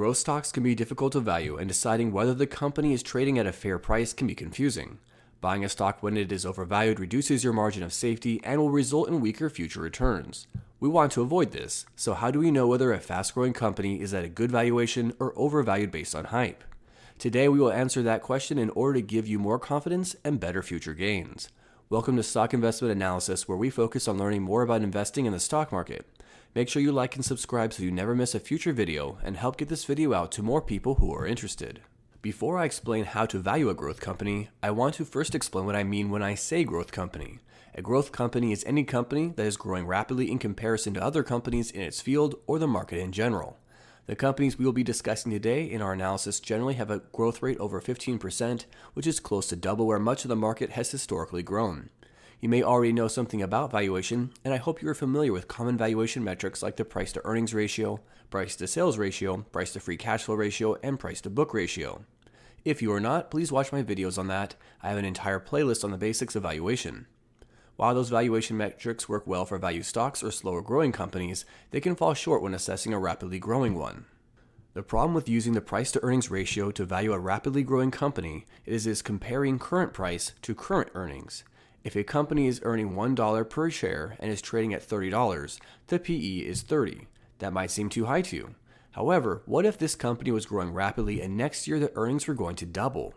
Growth stocks can be difficult to value, and deciding whether the company is trading at a fair price can be confusing. Buying a stock when it is overvalued reduces your margin of safety and will result in weaker future returns. We want to avoid this, so how do we know whether a fast-growing company is at a good valuation or overvalued based on hype? Today we will answer that question in order to give you more confidence and better future gains. Welcome to Stock Investment Analysis, where we focus on learning more about investing in the stock market. Make sure you like and subscribe so you never miss a future video, and help get this video out to more people who are interested. Before I explain how to value a growth company, I want to first explain what I mean when I say growth company. A growth company is any company that is growing rapidly in comparison to other companies in its field or the market in general. The companies we will be discussing today in our analysis generally have a growth rate over 15%, which is close to double where much of the market has historically grown. You may already know something about valuation, and I hope you are familiar with common valuation metrics like the price to earnings ratio, price to sales ratio, price to free cash flow ratio, and price to book ratio. If you are not, please watch my videos on that. I have an entire playlist on the basics of valuation. While those valuation metrics work well for value stocks or slower growing companies, they can fall short when assessing a rapidly growing one. The problem with using the price to earnings ratio to value a rapidly growing company is comparing current price to current earnings. If a company is earning $1 per share and is trading at $30, the PE is 30. That might seem too high to you. However, what if this company was growing rapidly and next year the earnings were going to double?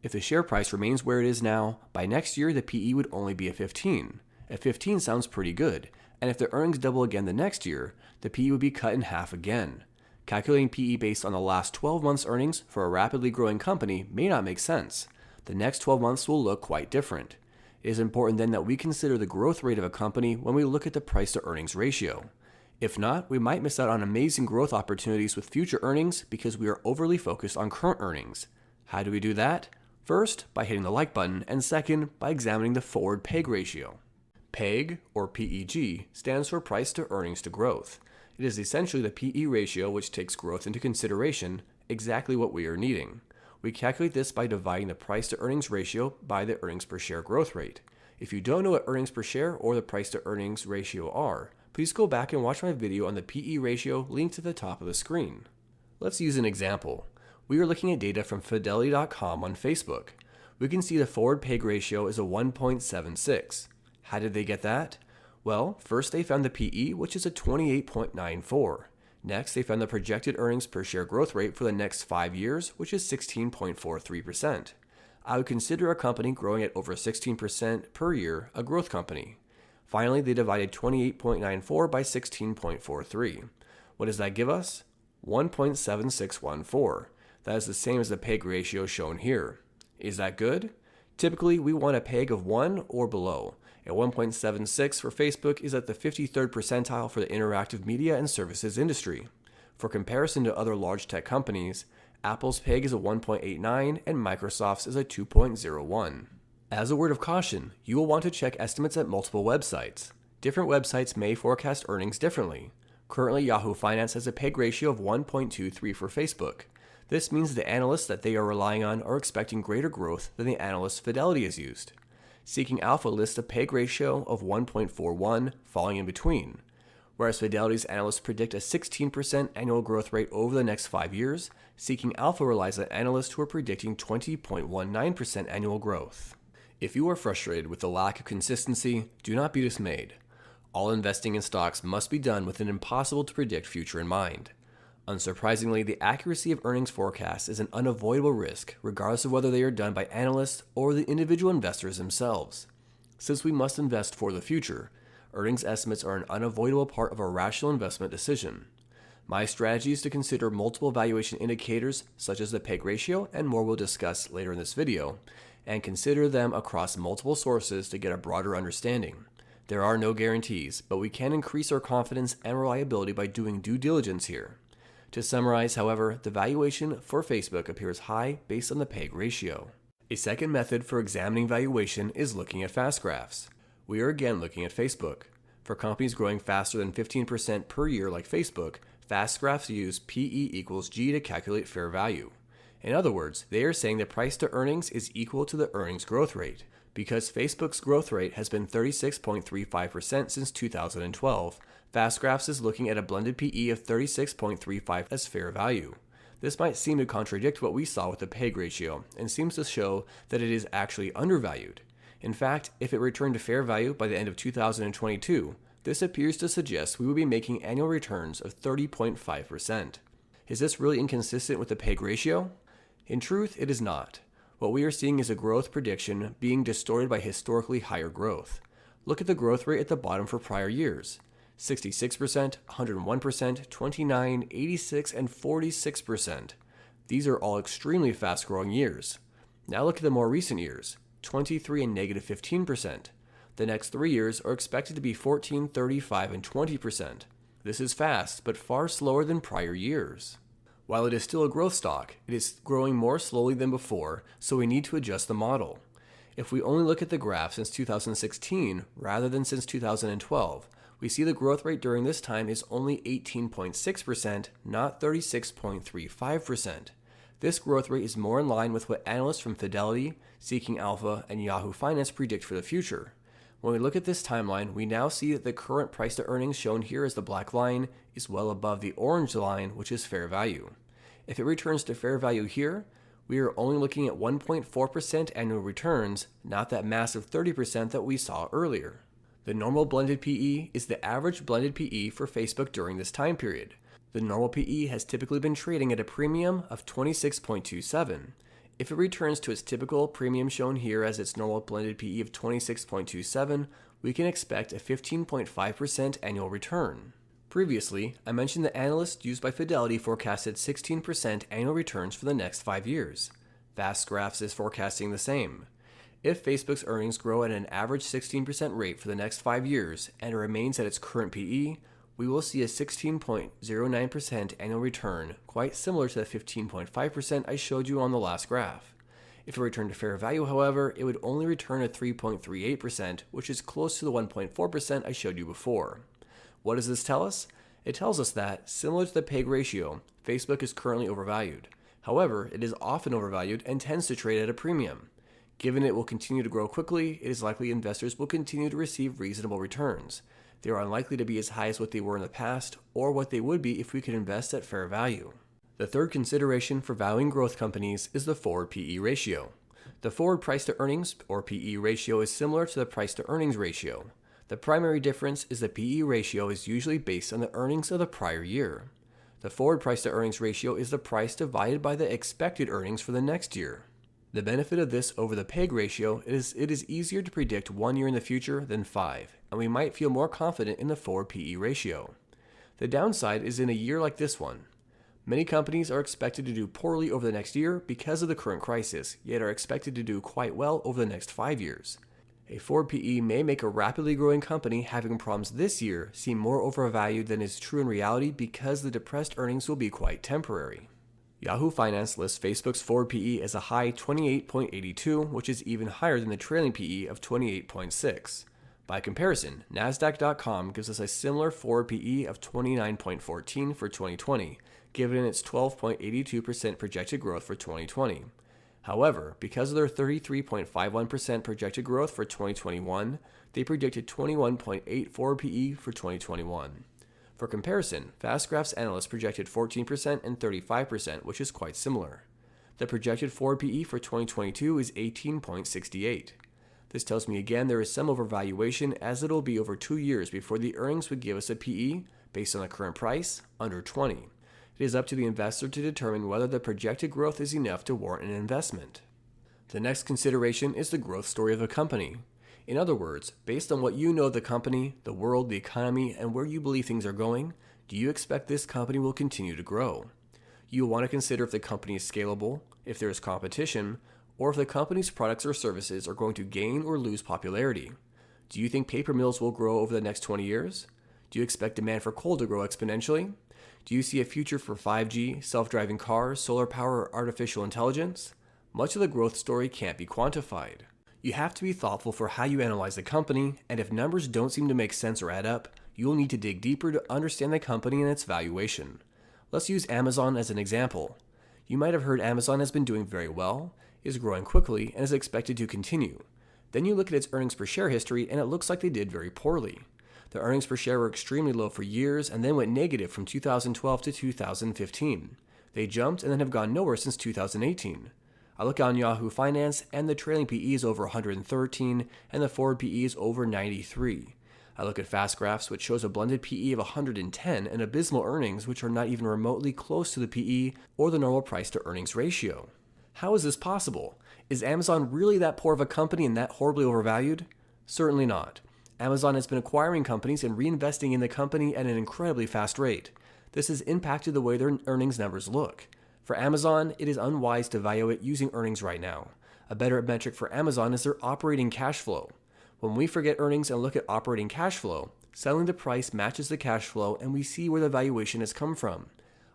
If the share price remains where it is now, by next year the PE would only be a 15. A 15 sounds pretty good, and if the earnings double again the next year, the PE would be cut in half again. Calculating PE based on the last 12 months' earnings for a rapidly growing company may not make sense. The next 12 months will look quite different. It is important then that we consider the growth rate of a company when we look at the price to earnings ratio. If not, we might miss out on amazing growth opportunities with future earnings because we are overly focused on current earnings. How do we do that? First, by hitting the like button, and second, by examining the forward PEG ratio. PEG, or PEG, stands for price to earnings to growth. It is essentially the PE ratio which takes growth into consideration, exactly what we are needing. We calculate this by dividing the price to earnings ratio by the earnings per share growth rate. If you don't know what earnings per share or the price to earnings ratio are, please go back and watch my video on the PE ratio linked to the top of the screen. Let's use an example. We are looking at data from Fidelity.com on Facebook. We can see the forward PEG ratio is a 1.76. How did they get that? Well, first they found the PE, which is a 28.94. Next, they found the projected earnings per share growth rate for the next 5 years, which is 16.43%. I would consider a company growing at over 16% per year a growth company. Finally, they divided 28.94 by 16.43. What does that give us? 1.7614. That is the same as the PEG ratio shown here. Is that good? Typically, we want a PEG of 1 or below. A 1.76 for Facebook is at the 53rd percentile for the interactive media and services industry. For comparison to other large tech companies, Apple's PEG is a 1.89 and Microsoft's is a 2.01. As a word of caution, you will want to check estimates at multiple websites. Different websites may forecast earnings differently. Currently, Yahoo Finance has a PEG ratio of 1.23 for Facebook. This means the analysts that they are relying on are expecting greater growth than the analysts Fidelity has used. Seeking Alpha lists a PEG ratio of 1.41, falling in between. Whereas Fidelity's analysts predict a 16% annual growth rate over the next 5 years, Seeking Alpha relies on analysts who are predicting 20.19% annual growth. If you are frustrated with the lack of consistency, do not be dismayed. All investing in stocks must be done with an impossible to predict future in mind. Unsurprisingly, the accuracy of earnings forecasts is an unavoidable risk, regardless of whether they are done by analysts or the individual investors themselves. Since we must invest for the future, earnings estimates are an unavoidable part of a rational investment decision. My strategy is to consider multiple valuation indicators, such as the PEG ratio, and more we'll discuss later in this video, and consider them across multiple sources to get a broader understanding. There are no guarantees, but we can increase our confidence and reliability by doing due diligence here. To summarize, however, the valuation for Facebook appears high based on the PEG ratio. A second method for examining valuation is looking at fast graphs. We are again looking at Facebook. For companies growing faster than 15% per year like Facebook, fast graphs use PE equals G to calculate fair value. In other words, they are saying the price to earnings is equal to the earnings growth rate. Because Facebook's growth rate has been 36.35% since 2012, Fast Graphs is looking at a blended PE of 36.35 as fair value. This might seem to contradict what we saw with the PEG ratio and seems to show that it is actually undervalued. In fact, if it returned to fair value by the end of 2022, this appears to suggest we will be making annual returns of 30.5%. Is this really inconsistent with the PEG ratio? In truth, it is not. What we are seeing is a growth prediction being distorted by historically higher growth. Look at the growth rate at the bottom for prior years. 66%, 101%, 29%, 86%, and 46%. These are all extremely fast-growing years. Now look at the more recent years, 23% and negative 15%. The next 3 years are expected to be 14%, 35%, and 20%. This is fast, but far slower than prior years. While it is still a growth stock, it is growing more slowly than before, so we need to adjust the model. If we only look at the graph since 2016 rather than since 2012, we see the growth rate during this time is only 18.6%, not 36.35%. This growth rate is more in line with what analysts from Fidelity, Seeking Alpha, and Yahoo Finance predict for the future. When we look at this timeline, we now see that the current price to earnings shown here as the black line is well above the orange line, which is fair value. If it returns to fair value here, we are only looking at 1.4% annual returns, not that massive 30% that we saw earlier. The normal blended PE is the average blended PE for Facebook during this time period. The normal PE has typically been trading at a premium of 26.27. If it returns to its typical premium shown here as its normal blended PE of 26.27, we can expect a 15.5% annual return. Previously, I mentioned the analysts used by Fidelity forecasted 16% annual returns for the next 5 years. Fastgraphs is forecasting the same. If Facebook's earnings grow at an average 16% rate for the next 5 years and it remains at its current PE, we will see a 16.09% annual return, quite similar to the 15.5% I showed you on the last graph. If it returned to fair value, however, it would only return at 3.38%, which is close to the 1.4% I showed you before. What does this tell us? It tells us that, similar to the PEG ratio, Facebook is currently overvalued. However, it is often overvalued and tends to trade at a premium. Given it will continue to grow quickly, it is likely investors will continue to receive reasonable returns. They are unlikely to be as high as what they were in the past, or what they would be if we could invest at fair value. The third consideration for valuing growth companies is the forward PE ratio. The forward price to earnings, or PE ratio, is similar to the price to earnings ratio. The primary difference is the PE ratio is usually based on the earnings of the prior year. The forward price to earnings ratio is the price divided by the expected earnings for the next year. The benefit of this over the PEG ratio is it is easier to predict 1 year in the future than 5, and we might feel more confident in the forward PE ratio. The downside is in a year like this one. Many companies are expected to do poorly over the next year because of the current crisis, yet are expected to do quite well over the next 5 years. A forward PE may make a rapidly growing company having problems this year seem more overvalued than is true in reality because the depressed earnings will be quite temporary. Yahoo Finance lists Facebook's forward PE as a high 28.82, which is even higher than the trailing PE of 28.6. By comparison, Nasdaq.com gives us a similar forward PE of 29.14 for 2020, given its 12.82% projected growth for 2020. However, because of their 33.51% projected growth for 2021, they predicted 21.8 forward PE for 2021. For comparison, Fastgraph's analysts projected 14% and 35%, which is quite similar. The projected forward PE for 2022 is 18.68. This tells me again there is some overvaluation, as it will be over 2 years before the earnings would give us a PE, based on the current price, under 20. It is up to the investor to determine whether the projected growth is enough to warrant an investment. The next consideration is the growth story of a company. In other words, based on what you know of the company, the world, the economy, and where you believe things are going, do you expect this company will continue to grow? You will want to consider if the company is scalable, if there is competition, or if the company's products or services are going to gain or lose popularity. Do you think paper mills will grow over the next 20 years? Do you expect demand for coal to grow exponentially? Do you see a future for 5G, self-driving cars, solar power, or artificial intelligence? Much of the growth story can't be quantified. You have to be thoughtful for how you analyze the company, and if numbers don't seem to make sense or add up, you will need to dig deeper to understand the company and its valuation. Let's use Amazon as an example. You might have heard Amazon has been doing very well, is growing quickly, and is expected to continue. Then you look at its earnings per share history, and it looks like they did very poorly. The earnings per share were extremely low for years and then went negative from 2012 to 2015. They jumped and then have gone nowhere since 2018. I look on Yahoo Finance and the trailing PE is over 113 and the forward PE is over 93. I look at Fast Graphs, which shows a blended PE of 110 and abysmal earnings, which are not even remotely close to the PE or the normal price to earnings ratio. How is this possible? Is Amazon really that poor of a company and that horribly overvalued? Certainly not. Amazon has been acquiring companies and reinvesting in the company at an incredibly fast rate. This has impacted the way their earnings numbers look. For Amazon, it is unwise to value it using earnings right now. A better metric for Amazon is their operating cash flow. When we forget earnings and look at operating cash flow, suddenly the price matches the cash flow and we see where the valuation has come from.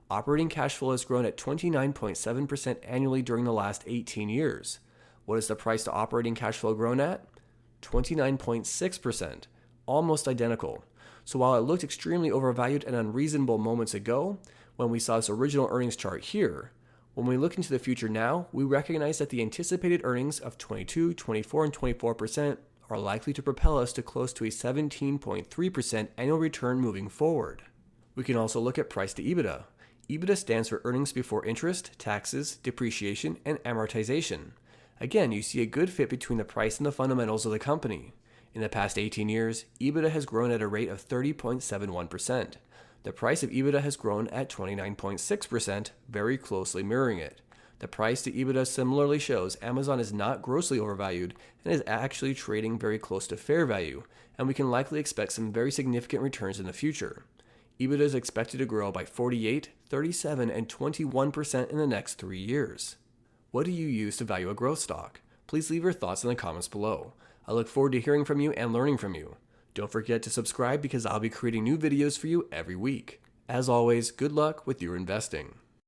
Operating cash flow has grown at 29.7% annually during the last 18 years. What is the price to operating cash flow grown at? 29.6%, almost identical. So while it looked extremely overvalued and unreasonable moments ago, when we saw this original earnings chart here, when we look into the future now, we recognize that the anticipated earnings of 22, 24, and 24% are likely to propel us to close to a 17.3% annual return moving forward. We can also look at price to EBITDA. EBITDA stands for earnings before interest, taxes, depreciation, and amortization. Again, you see a good fit between the price and the fundamentals of the company. In the past 18 years, EBITDA has grown at a rate of 30.71%. The price of EBITDA has grown at 29.6%, very closely mirroring it. The price to EBITDA similarly shows Amazon is not grossly overvalued and is actually trading very close to fair value, and we can likely expect some very significant returns in the future. EBITDA is expected to grow by 48, 37, and 21% in the next 3 years. What do you use to value a growth stock? Please leave your thoughts in the comments below. I look forward to hearing from you and learning from you. Don't forget to subscribe because I'll be creating new videos for you every week. As always, good luck with your investing.